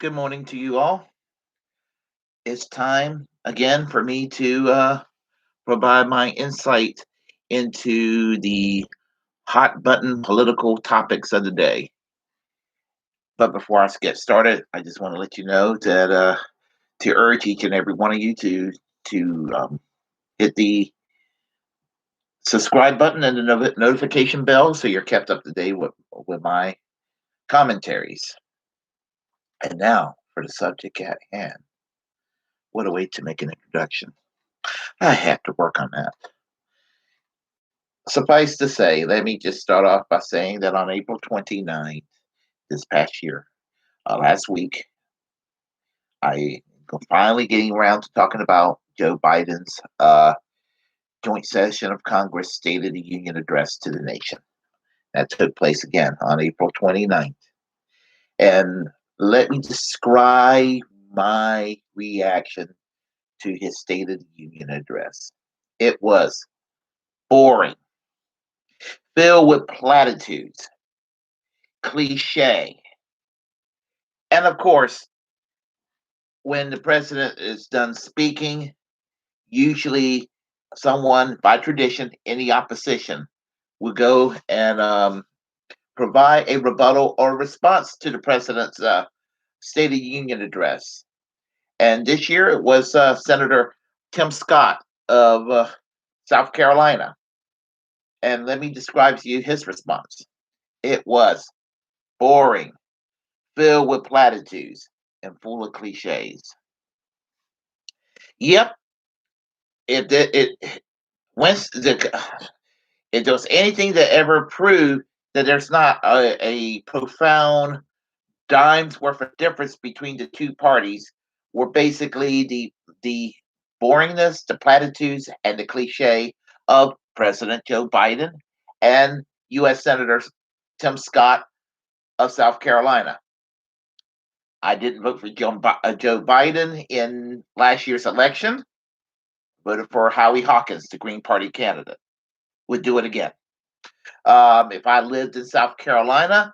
Good morning to you all. It's time again for me to provide my insight into the hot button political topics of the day. But before I get started, I just want to let you know that to urge each and every one of you to hit the subscribe button and the notification bell so you're kept up to date with my commentaries. And now for the subject at hand. What a way to make an introduction. I have to work on that. Suffice to say, let me just start off by saying that on April 29th, this past year, last week, I finally getting around to talking about Joe Biden's joint session of Congress State of the Union address to the nation. That took place again on April 29th. And let me describe my reaction to his State of the Union address. It was boring, filled with platitudes, cliche. And of course, when the president is done speaking, usually someone, by tradition, in the opposition will go and provide a rebuttal or response to the president's State of the Union address. And this year it was Senator Tim Scott of South Carolina. And let me describe to you his response. It was boring, filled with platitudes, and full of cliches. Yep, it once if there's anything that ever proved that there's not a profound dime's worth of difference between the two parties, were basically the boringness, the platitudes, and the cliche of President Joe Biden and U.S. Senator Tim Scott of South Carolina. I didn't vote for Joe Biden in last year's election. Voted for Howie Hawkins, the Green Party candidate. Would do it again. If I lived in South Carolina,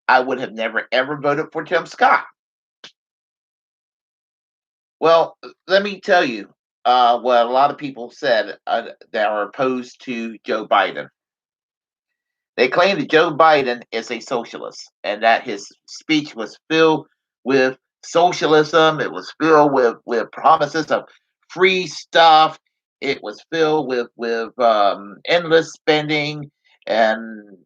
I would have never ever voted for Tim Scott. Well, let me tell you what a lot of people said that are opposed to Joe Biden. They claim that Joe Biden is a socialist and that his speech was filled with socialism. It was filled with promises of free stuff. It was filled with endless spending, and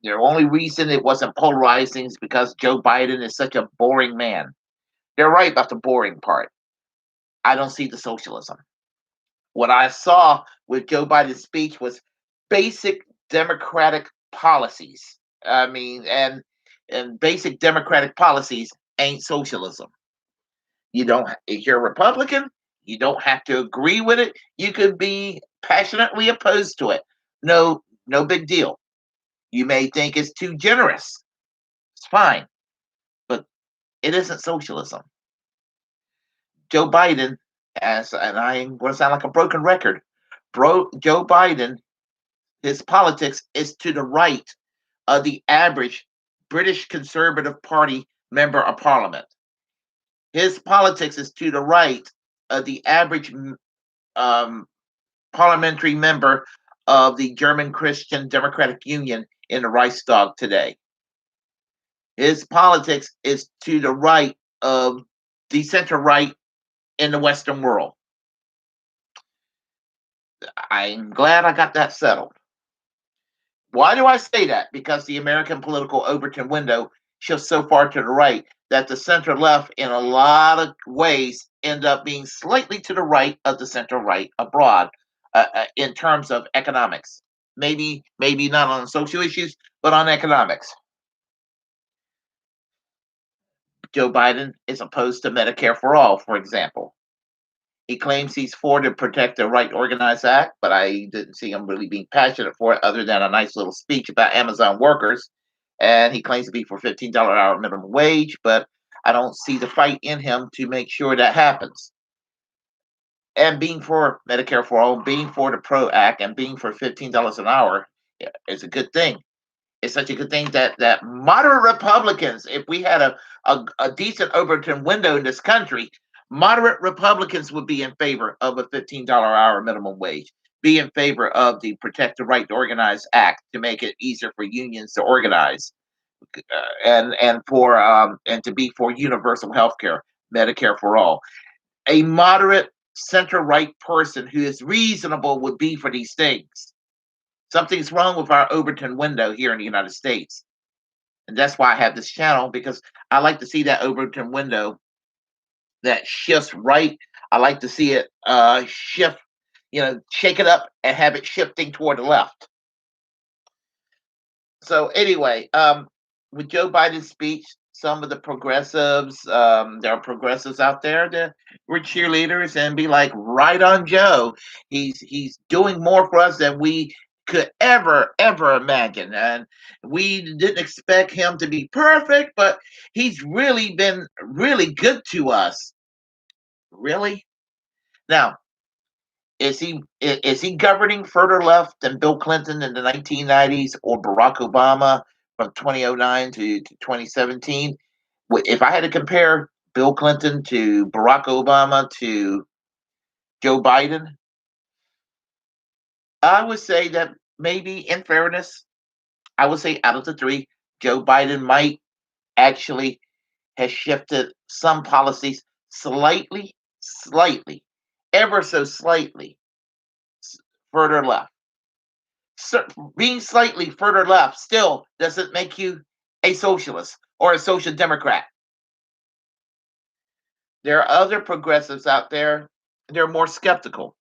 the only reason it wasn't polarizing is because Joe Biden is such a boring man. They're right about the boring part. I don't see the socialism. What I saw with Joe Biden's speech was basic democratic policies. I mean, and basic democratic policies ain't socialism. You don't if you're a Republican, you don't have to agree with it. You could be passionately opposed to it. No big deal. You may think it's too generous. It's fine, but it isn't socialism. Joe Biden, as and I'm going to sound like a broken record, Joe Biden, his politics is to the right of the average British Conservative Party member of Parliament. His politics is to the right of the average um, parliamentary member of the German Christian Democratic Union in the Reichstag today. His politics is to the right of the center right in the Western world. I'm glad I got that settled. Why do I say that? Because the American political Overton window shifts so far to the right that the center left, in a lot of ways, end up being slightly to the right of the center right abroad in terms of economics. Maybe not on social issues, but on economics. Joe Biden is opposed to Medicare for all, for example. He claims he's for the Protect the Right Organized Act, but I didn't see him really being passionate for it other than a nice little speech about Amazon workers. And he claims to be for $15 an hour minimum wage, but I don't see the fight in him to make sure that happens. And being for Medicare for all, being for the PRO Act, and being for $15 an hour is a good thing. It's such a good thing that moderate Republicans, if we had a decent Overton window in this country, moderate Republicans would be in favor of a $15 hour minimum wage, be in favor of the Protect the Right to Organize Act to make it easier for unions to organize, and to be for universal health care, Medicare for all. A moderate center right person who is reasonable would be for these things. Something's wrong with our Overton window here in the United States. And that's why I have this channel, because I like to see that Overton window that shifts right. I like to see it shift, shake it up and have it shifting toward the left. So anyway, with Joe Biden's speech, some of the progressives, there are progressives out there that were cheerleaders and be like, right on Joe. He's doing more for us than we could ever imagine, and we didn't expect him to be perfect, but he's really been really good to us. Really? Now, is he governing further left than Bill Clinton in the 1990s or Barack Obama from 2009 to 2017? If I had to compare Bill Clinton to Barack Obama to Joe Biden, I would say that maybe, in fairness, I would say out of the three, Joe Biden might actually have shifted some policies slightly, ever so slightly further left. So being slightly further left still doesn't make you a socialist or a social democrat. There are other progressives out there, they're more skeptical.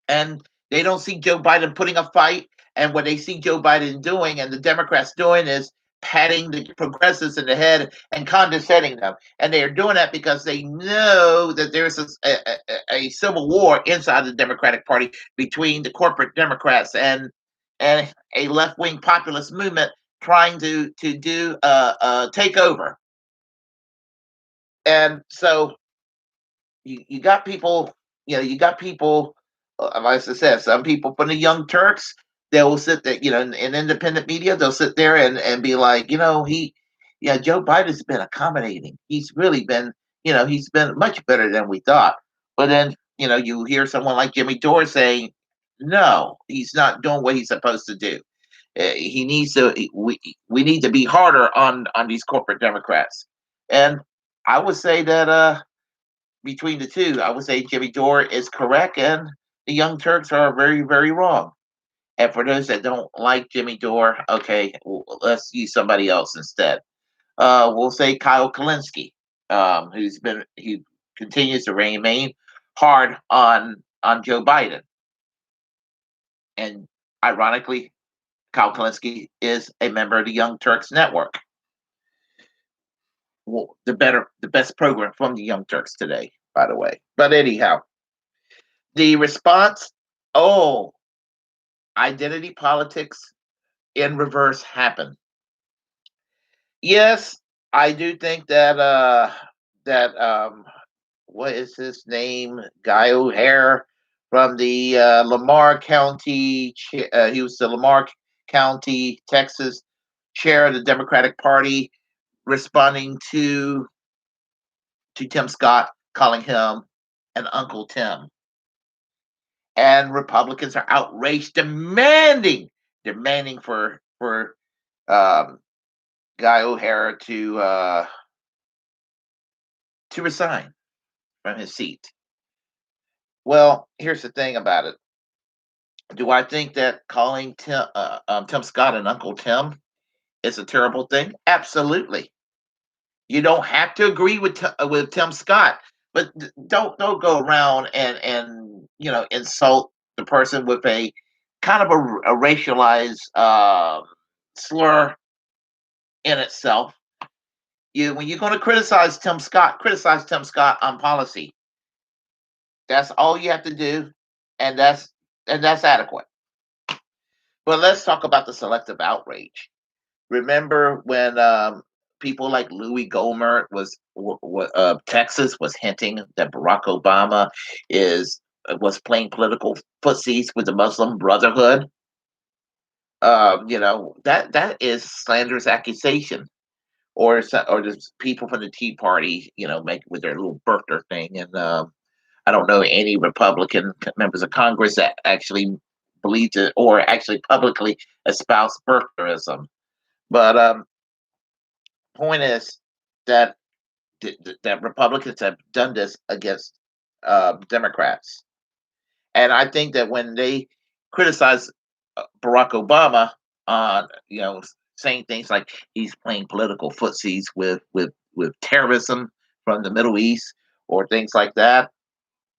And they don't see Joe Biden putting a fight. And what they see Joe Biden doing and the Democrats doing is patting the progressives in the head and condescending them. And they are doing that because they know that there's a civil war inside the Democratic Party between the corporate Democrats and a left wing populist movement trying to do take over. And so you got people, like I said, some people from the Young Turks, they will sit there, in independent media, they'll sit there and be like, Joe Biden's been accommodating. He's really been, he's been much better than we thought. But then, you hear someone like Jimmy Dore saying, no, he's not doing what he's supposed to do. He needs to. We need to be harder on these corporate Democrats. And I would say that between the two, I would say Jimmy Dore is correct, and the Young Turks are very, very wrong. And for those that don't like Jimmy Dore, okay, let's use somebody else instead. We'll say Kyle Kalinske, he continues to remain hard on Joe Biden, and ironically, Kyle Kalinske is a member of the Young Turks Network. Well, the best program from the Young Turks today, by the way. But anyhow, the response, oh, identity politics in reverse happened. Yes, I do think that what is his name? Guy O'Hare from the Lamar County. He was the Lamar County, Texas chair of the Democratic Party, responding to Tim Scott, calling him an Uncle Tim. And Republicans are outraged, demanding for um, Guy O'Hara to resign from his seat. Well, here's the thing about it. Do I think that calling Tim Scott an Uncle Tim is a terrible thing? Absolutely. You don't have to agree with Tim Scott, but don't go around and insult the person with a kind of a racialized slur in itself. When you're going to criticize Tim Scott on policy. That's all you have to do, and that's adequate. But let's talk about the selective outrage. Remember when people like Louis Gohmert Texas was hinting that Barack Obama was playing political footsies with the Muslim Brotherhood? that is slanderous accusation, or there's people from the Tea Party, make with their little birther thing, and I don't know any Republican members of Congress that actually believe it or actually publicly espouse birtherism. But point is that that Republicans have done this against Democrats, and I think that when they criticize Barack Obama on saying things like he's playing political footsies with terrorism from the Middle East or things like that,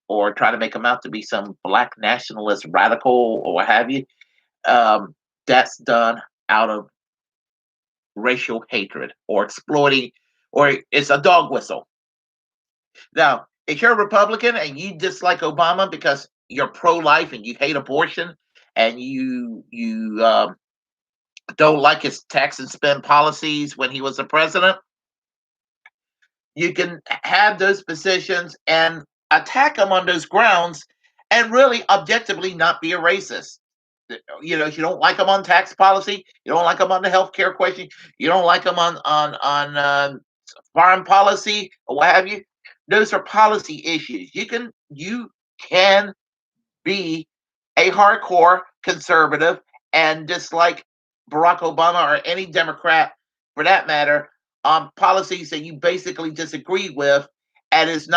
or try to make him out to be some black nationalist radical or what have you, um, that's done out of racial hatred or exploiting, or it's a dog whistle. Now, if you're a Republican and you dislike Obama because you're pro-life and you hate abortion and you don't like his tax and spend policies when he was the president, you can have those positions and attack him on those grounds and really objectively not be a racist. If you don't like him on tax policy, you don't like him on the healthcare question, you don't like him on foreign policy or what have you. Those are policy issues. You can be a hardcore conservative and dislike Barack Obama or any Democrat for that matter on policies that you basically disagree with, and is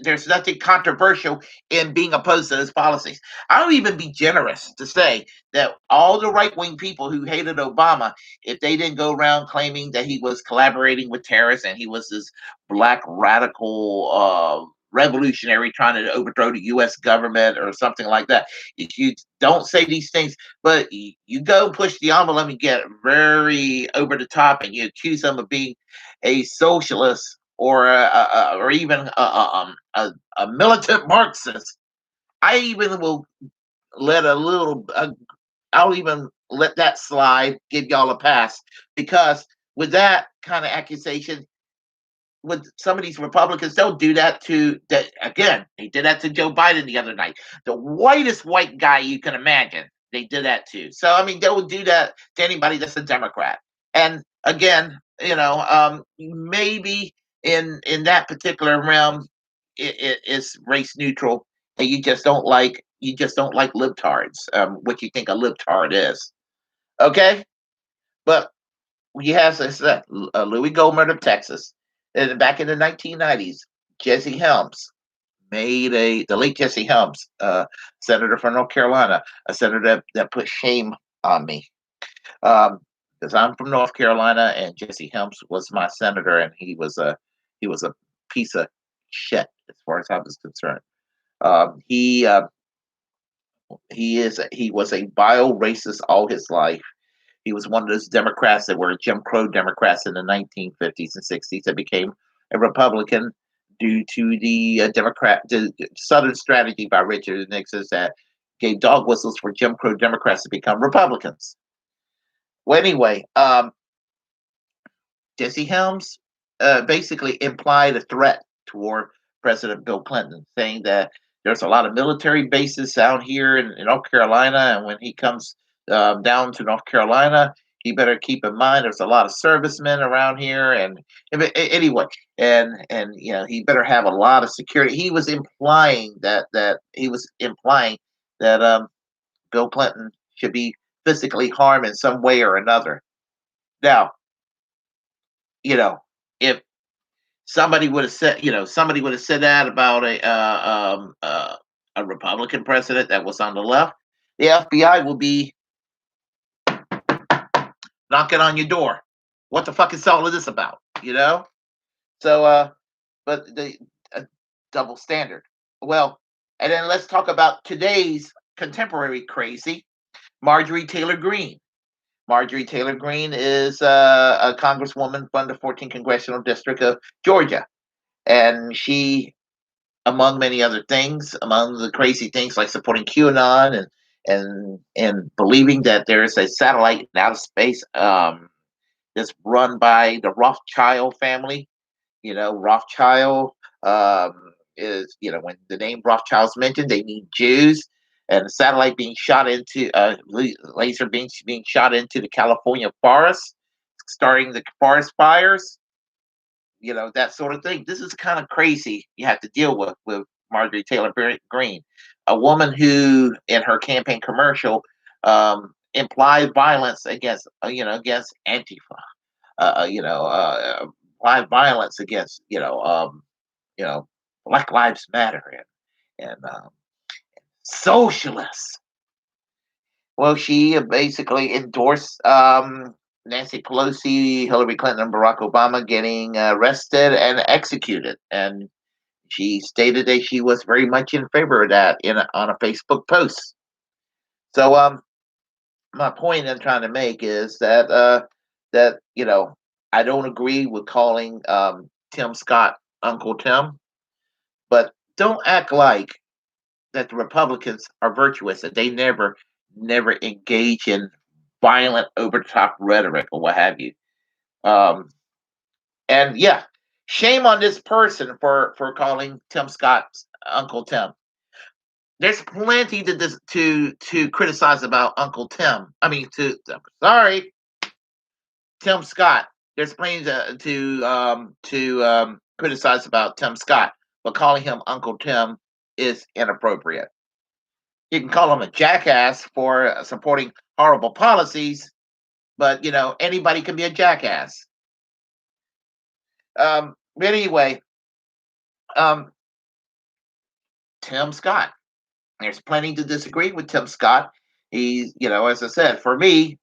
there's nothing controversial in being opposed to those policies. I'll even be generous to say that all the right wing people who hated Obama, if they didn't go around claiming that he was collaborating with terrorists and he was this black radical revolutionary trying to overthrow the U.S. government or something like that, if you don't say these things, but you go push the envelope and get very over the top and you accuse them of being a socialist or even a militant Marxist, I even will let a little. I'll even let that slide. Give y'all a pass because with that kind of accusation, with some of these Republicans, they'll do that to that again. They did that to Joe Biden the other night, the whitest white guy you can imagine. They did that to. So I mean, they will do that to anybody that's a Democrat. And again, maybe in that particular realm, it's race neutral, and you just don't like libtards. What you think a libtard is, okay? But you have this Louis Gohmert of Texas, and back in the 1990s, Jesse Helms the late Jesse Helms, senator from North Carolina, a senator that put shame on me, because I'm from North Carolina, and Jesse Helms was my senator, and he was a piece of shit as far as I was concerned. He was a bio racist all his life. He was one of those Democrats that were Jim Crow Democrats in the 1950s and 60s that became a Republican due to the Southern strategy by Richard Nixon that gave dog whistles for Jim Crow Democrats to become Republicans. Well, anyway, Jesse Helms basically implied a threat toward President Bill Clinton, saying that there's a lot of military bases down here in North Carolina, and when he comes down to North Carolina, he better keep in mind there's a lot of servicemen around here, and anyway, and he better have a lot of security. He was implying that Bill Clinton should be physically harmed in some way or another. Now, you know, if somebody would have said that about a Republican president that was on the left, the FBI will be knocking on your door. What the fuck is all of this about? So but the double standard. Well, and then let's talk about today's contemporary crazy, Marjorie Taylor Greene. Marjorie Taylor Greene is a congresswoman from the 14th congressional district of Georgia, and she, among many other things, among the crazy things like supporting QAnon and believing that there is a satellite in outer space that's run by the Rothschild family. Rothschild is when the name Rothschild's mentioned, they mean Jews. and a satellite being shot into laser being shot into the California forest, starting the forest fires. That sort of thing. This is kind of crazy. You have to deal with Marjorie Taylor Greene, a woman who, in her campaign commercial, implied violence against against Antifa. Implied violence against you know Black Lives Matter and socialists. Well, she basically endorsed Nancy Pelosi, Hillary Clinton, and Barack Obama getting arrested and executed. And she stated that she was very much in favor of that on a Facebook post. So, my point I'm trying to make is that I don't agree with calling Tim Scott Uncle Tim, but don't act like that the Republicans are virtuous and they never engage in violent, over the top rhetoric or what have you. Um, and yeah, shame on this person for calling Tim Scott Uncle Tim. There's plenty to criticize about Uncle Tim. I mean, sorry, Tim Scott. There's plenty to criticize about Tim Scott, but calling him Uncle Tim is inappropriate. You can call him a jackass for supporting horrible policies, but anybody can be a jackass. But anyway, um, Tim Scott. There's plenty to disagree with Tim Scott. He's, as I said, for me,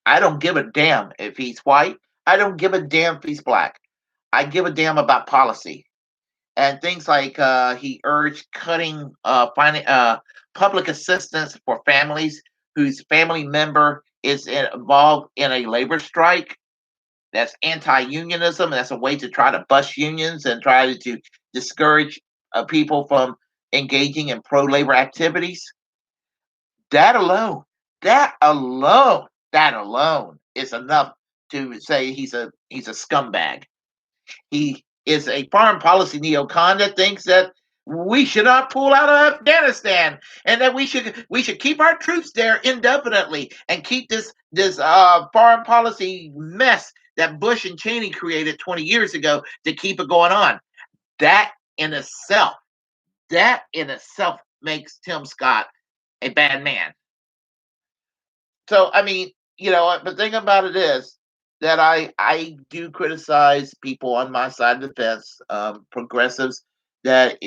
I don't give a damn if he's white. I don't give a damn if he's black. I give a damn about policy and things like he urged cutting public assistance for families whose family member is involved in a labor strike. That's anti-unionism. That's a way to try to bust unions and try to discourage people from engaging in pro-labor activities. That alone, that alone, that alone is enough to say he's a scumbag. He is a foreign policy neocon that thinks that we should not pull out of Afghanistan and that we should keep our troops there indefinitely and keep this foreign policy mess that Bush and Cheney created 20 years ago to keep it going on. That in itself, that in itself makes Tim Scott a bad man. So I mean, the thing about it is that I do criticize people on my side of the fence, progressives that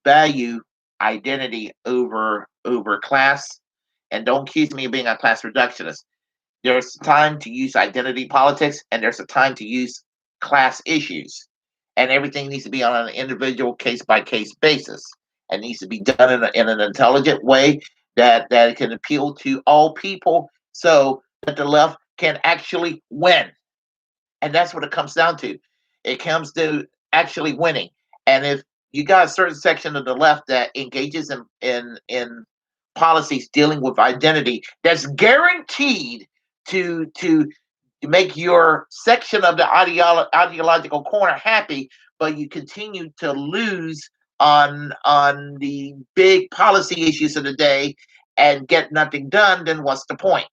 value identity over class, and don't accuse me of being a class reductionist. There's time to use identity politics, and there's a time to use class issues, and everything needs to be on an individual case by case basis, and needs to be done in an intelligent way that can appeal to all people, so that the left can actually win. And that's what it comes down to. It comes to actually winning. And if you got a certain section of the left that engages in policies dealing with identity, that's guaranteed to make your section of the ideological corner happy, but you continue to lose on the big policy issues of the day and get nothing done, then what's the point?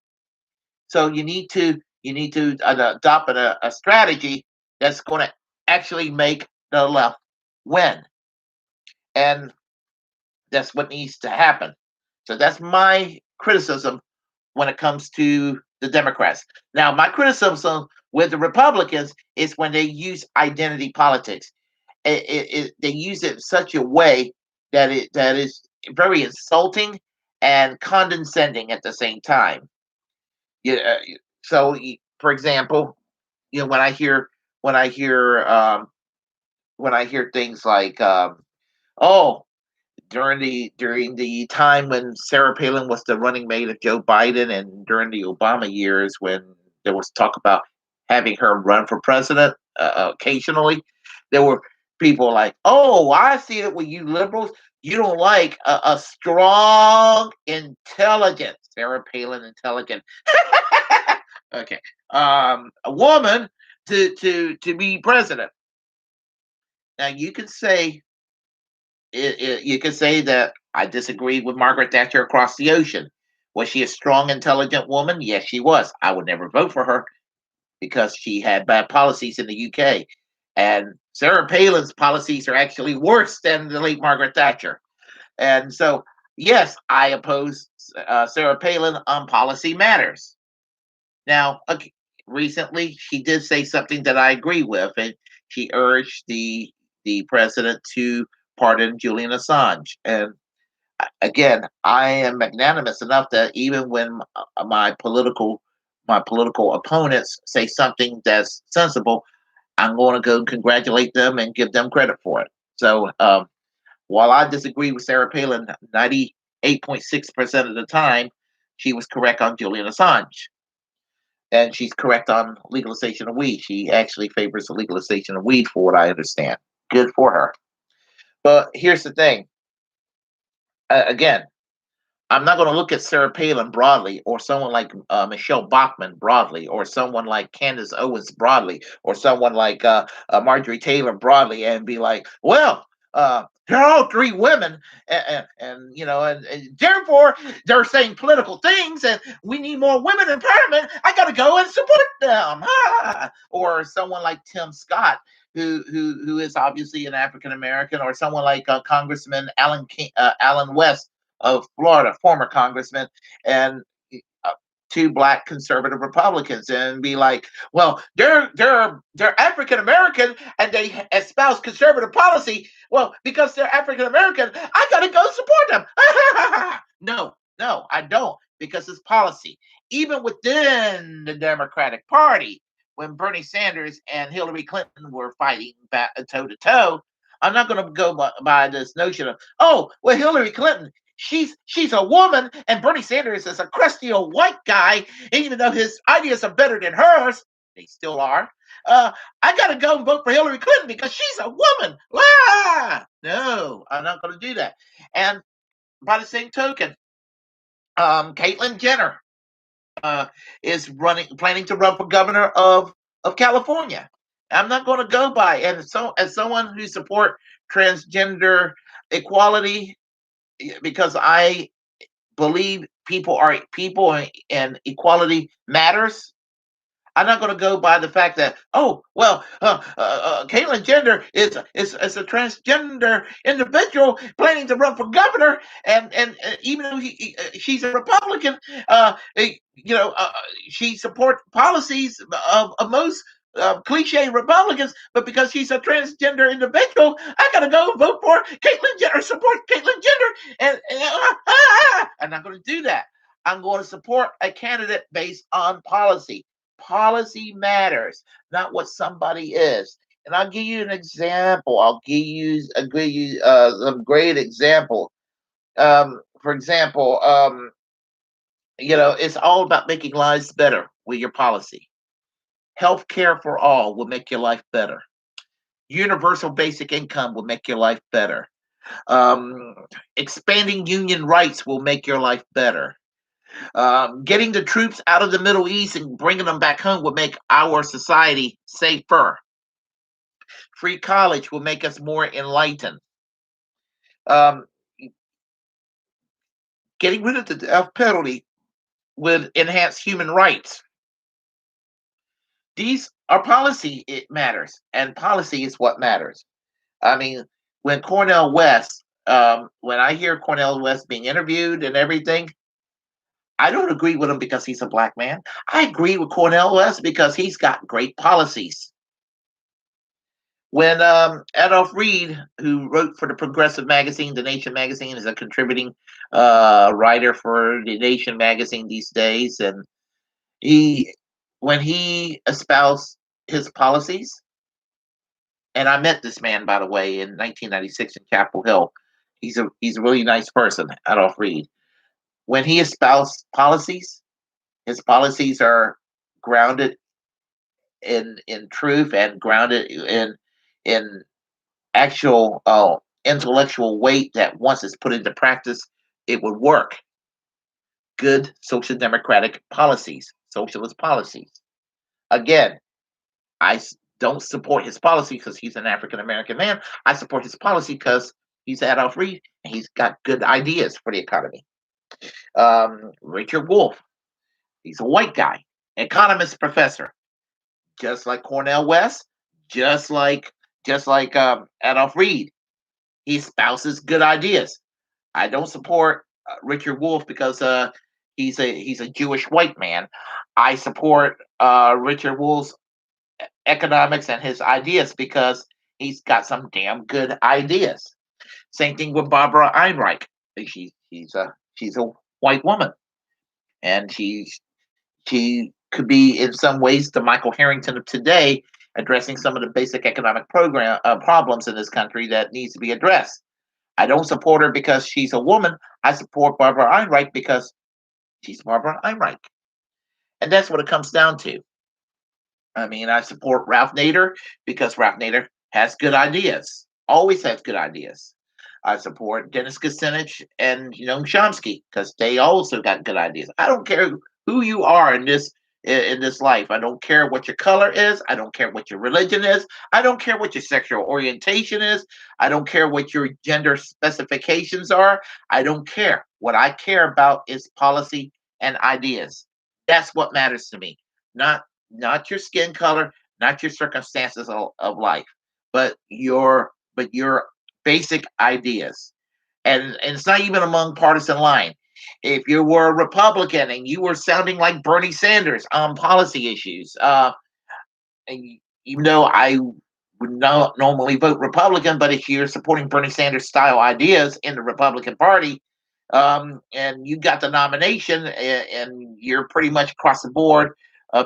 So you need to adopt a strategy that's going to actually make the left win, and that's what needs to happen. So that's my criticism when it comes to the Democrats. Now, my criticism with the Republicans is when they use identity politics. They use it in such a way that is very insulting and condescending at the same time. Yeah. So, for example, when when I hear when I hear things like, "Oh, during the time when Sarah Palin was the running mate of Joe Biden, and during the Obama years when there was talk about having her run for president occasionally, there were people like, "Oh, I see it with you liberals. You don't like a strong, intelligent Sarah Palin, intelligent, okay, a woman to be president." Now you can say You could say that I disagreed with Margaret Thatcher across the ocean. Was she a strong, intelligent woman? Yes, she was. I would never vote for her because she had bad policies in the UK. And Sarah Palin's policies are actually worse than the late Margaret Thatcher. And so, yes, I oppose Sarah Palin on policy matters. Now, recently, she did say something that I agree with, and she urged the president to pardon Julian Assange. And again, I am magnanimous enough that even when my political opponents say something that's sensible, I'm going to go congratulate them and give them credit for it. So while I disagree with Sarah Palin 98.6% of the time, she was correct on Julian Assange. And she's correct on legalization of weed. She actually favors the legalization of weed, for what I understand. Good for her. But here's the thing. Again, I'm not going to look at Sarah Palin broadly, or someone like Michelle Bachmann broadly, or someone like Candace Owens broadly, or someone like Marjorie Taylor broadly, and be like, well, they're all three women, and you know, and therefore they're saying political things, and we need more women empowerment. I got to go and support them. Or someone like Tim Scott, who is obviously an African American, or someone like Congressman Alan West of Florida, former congressman, and uh, two black conservative Republicans, and be like, well, they're African American and they espouse conservative policy. Well, because they're African American, I gotta go support them. No, no, I don't, because it's policy. Even within the Democratic Party, when Bernie Sanders and Hillary Clinton were fighting toe to toe, I'm not going to go by this notion of, oh, well, Hillary Clinton, she's a woman, and Bernie Sanders is a crusty old white guy. Even though his ideas are better than hers, they still are. I got to go and vote for Hillary Clinton because she's a woman. Ah! No, I'm not going to do that. And by the same token, Caitlyn Jenner uh, is planning to run for governor of California. I'm not going to go by, and so as someone who support transgender equality, because I believe people are people, and equality matters. I'm not going to go by the fact that, oh, well, Caitlyn Jenner is a transgender individual planning to run for governor, and even though she's a Republican, you know, she supports policies of most cliche Republicans, but because she's a transgender individual, I gotta go vote for Caitlyn Jenner, support Caitlyn Jenner, I'm not going to do that. I'm going to support a candidate based on policy. Policy matters, not what somebody is. And I'll give you an example. Give you some great example. For example, you know, it's all about making lives better with your policy. Health care for all will make your life better. Universal basic income will make your life better. Um, Expanding union rights will make your life better. Getting the troops out of the Middle East and bringing them back home will make our society safer. Free college will make us more enlightened. Um, Getting rid of the death penalty would enhance human rights. These are policy, it matters, and policy is what matters. I mean, when Cornel West, when I hear Cornel West being interviewed and everything, I don't agree with him because he's a black man. I agree with Cornel West because he's got great policies. When Adolph Reed, who wrote for the Progressive magazine, The Nation magazine, is a contributing writer for The Nation magazine these days, and he, when he espoused his policies, and I met this man, by the way, in 1996 in Chapel Hill. He's a really nice person, Adolph Reed. When he espoused policies, his policies are grounded in truth and grounded in actual intellectual weight that once it's put into practice, it would work. Good social democratic policies, socialist policies. Again, I don't support his policy because he's an African American man. I support his policy because He's Adolf Reed, and he's got good ideas for the economy. Richard Wolff, he's a white guy, economist professor, just like Cornell West, just like Adolf Reed. He espouses good ideas. I don't support Richard Wolff because he's a Jewish white man. I support Richard Wolff's economics and his ideas because he's got some damn good ideas. Same thing with Barbara Einreich. She's a white woman, and she could be in some ways the Michael Harrington of today, addressing some of the basic economic program problems in this country that needs to be addressed. I don't support her because she's a woman. I support Barbara Einreich because she's Barbara Einreich, and that's what it comes down to. I mean, I support Ralph Nader because Ralph Nader has good ideas, always has good ideas. I support Dennis Kucinich and Noam Chomsky because they also got good ideas. I don't care who you are in this life. I don't care what your color is. I don't care what your religion is. I don't care what your sexual orientation is. I don't care what your gender specifications are. I don't care. What I care about is policy and ideas. That's what matters to me. Not your skin color, not your circumstances of life, but your basic ideas. And it's not even among partisan line. If you were a Republican and you were sounding like Bernie Sanders on policy issues, and even though I would not normally vote Republican, but if you're supporting Bernie Sanders style ideas in the Republican Party, and you got the nomination, and you're pretty much across the board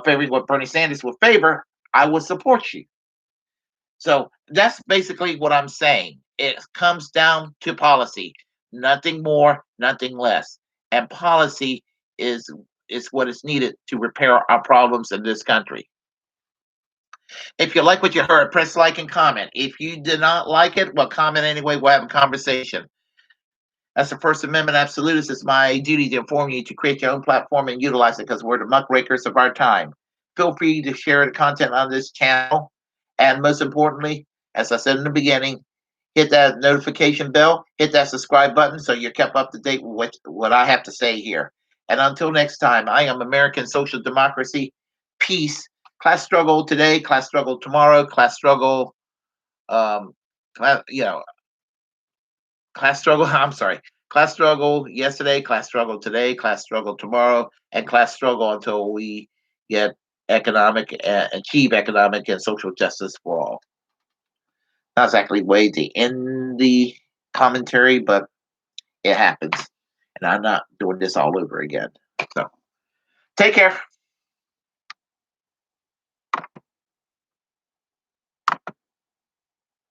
favoring what Bernie Sanders would favor, I would support you. So that's basically what I'm saying. It comes down to policy, nothing more, nothing less. And policy is is what is needed to repair our problems in this country. If you like what you heard, press like and comment. If you did not like it, well, comment anyway. We'll have a conversation. As the First Amendment absolutist, it's my duty to inform you to create your own platform and utilize it because we're the muckrakers of our time. Feel free to share the content on this channel. And most importantly, as I said in the beginning, hit that notification bell, hit that subscribe button so you're kept up to date with what I have to say here. And until next time, I am American Social Democracy. Peace. Class struggle today, class struggle tomorrow, class struggle, um, you know, class struggle. I'm sorry. Class struggle yesterday, class struggle today, class struggle tomorrow, and class struggle until we get achieve economic and social justice for all. Not exactly way to end the commentary, but it happens. And I'm not doing this all over again. So take care.